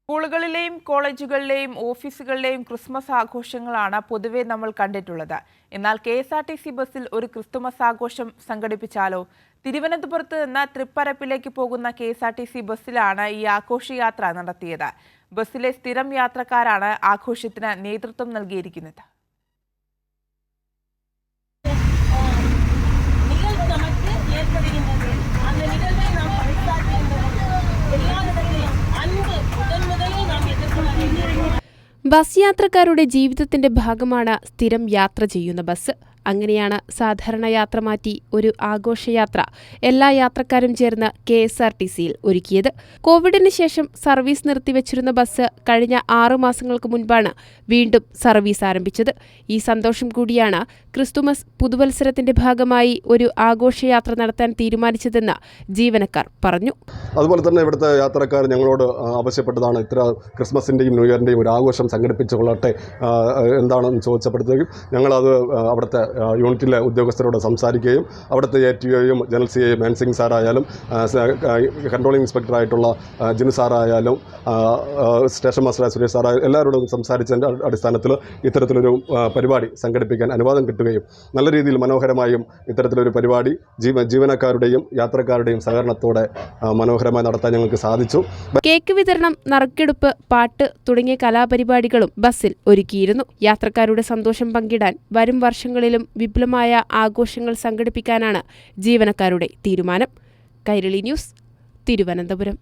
സ്കൂളുകളിലെയും കോളേജുകളിലെയും ഓഫീസുകളിലെയും Christmas ആഘോഷങ്ങളാണ് പൊതുവെ നമ്മൾ കണ്ടിട്ടുള്ളത്. എന്നാൽ KSRTC ബസ്സിൽ ഒരു ക്രിസ്തുമസ് ആഘോഷം സംഘടിപ്പിച്ചാലോ? തിരുവനന്തപുരത്ത് നിന്ന് തൃപ്പരപ്പിലേക്ക് പോകുന്ന KSRTC ബസ്സിലാണ് ഈ ആഘോഷയാത്ര നടത്തിയത്. ബസ്സിലെ സ്ഥിരം യാത്രക്കാരാണ് ആഘോഷത്തിന് നേതൃത്വം നൽകിയിരിക്കുന്നത്. ബസ് യാത്രക്കാരുടെ ജീവിതത്തിന്റെ ഭാഗമാണ് സ്ഥിരം യാത്ര ചെയ്യുന്ന ബസ്. അങ്ങനെയാണ് സാധാരണ യാത്ര മാറ്റി ഒരു ആഘോഷയാത്ര എല്ലാ യാത്രക്കാരും ചേർന്ന് KSRTCയിൽ ഒരുക്കിയത്. കോവിഡിന് ശേഷം സർവീസ് നിർത്തിവച്ചിരുന്ന ബസ് കഴിഞ്ഞ 6 മാസങ്ങൾക്ക് മുൻപാണ് വീണ്ടും സർവീസ് ആരംഭിച്ചത്. ഈ സന്തോഷം കൂടിയാണ് ക്രിസ്തുമസ് പുതുവത്സരത്തിന്റെ ഭാഗമായി ഒരു ആഘോഷയാത്ര നടത്താൻ തീരുമാനിച്ചതെന്ന് ജീവനക്കാർ പറഞ്ഞു. അതുപോലെ തന്നെ ഇവിടുത്തെ യാത്രക്കാർ ഞങ്ങളോട് ആവശ്യപ്പെട്ടതാണ് ഇത്ര ക്രിസ്മസിൻ്റെയും ന്യൂ ഇയറിൻ്റെയും ഒരു ആഘോഷം സംഘടിപ്പിച്ചുകൊള്ളട്ടെ എന്താണെന്ന് ചോദിച്ചപ്പോഴത്തേക്കും ഞങ്ങളത് അവിടുത്തെ യൂണിറ്റിലെ ഉദ്യോഗസ്ഥരോട് സംസാരിക്കുകയും അവിടുത്തെ ATOയും ജനറൽ CA മാൻസിംഗ് സാറായാലും കൺട്രോളിംഗ് ഇൻസ്പെക്ടറായിട്ടുള്ള ജിനു സാറായാലും സ്റ്റേഷൻ മാസ്റ്റർ സുരേഷ് സാറായാലും എല്ലാവരോടും സംസാരിച്ചതിൻ്റെ അടിസ്ഥാനത്തിൽ ഇത്തരത്തിലൊരു പരിപാടി സംഘടിപ്പിക്കാൻ അനുവാദം കിട്ടുകയും നല്ല രീതിയിൽ മനോഹരമായും ഇത്തരത്തിലൊരു പരിപാടി ജീവനക്കാരുടെയും യാത്രക്കാരുടെയും സഹകരണത്തോടെ മനോഹരമായി നടത്താൻ ഞങ്ങൾക്ക് സാധിച്ചു. കേക്ക് വിതരണം, നറുക്കെടുപ്പ്, പാട്ട് തുടങ്ങിയ കലാപരിപാടികളും ബസ്സിൽ ഒരുക്കിയിരുന്നു. യാത്രക്കാരുടെ സന്തോഷം പങ്കിടാൻ വരും വർഷങ്ങളിലും വിപുലമായ ആഘോഷങ്ങൾ സംഘടിപ്പിക്കാനാണ് ജീവനക്കാരുടെ തീരുമാനം. കൈരളി ന്യൂസ്, തിരുവനന്തപുരം.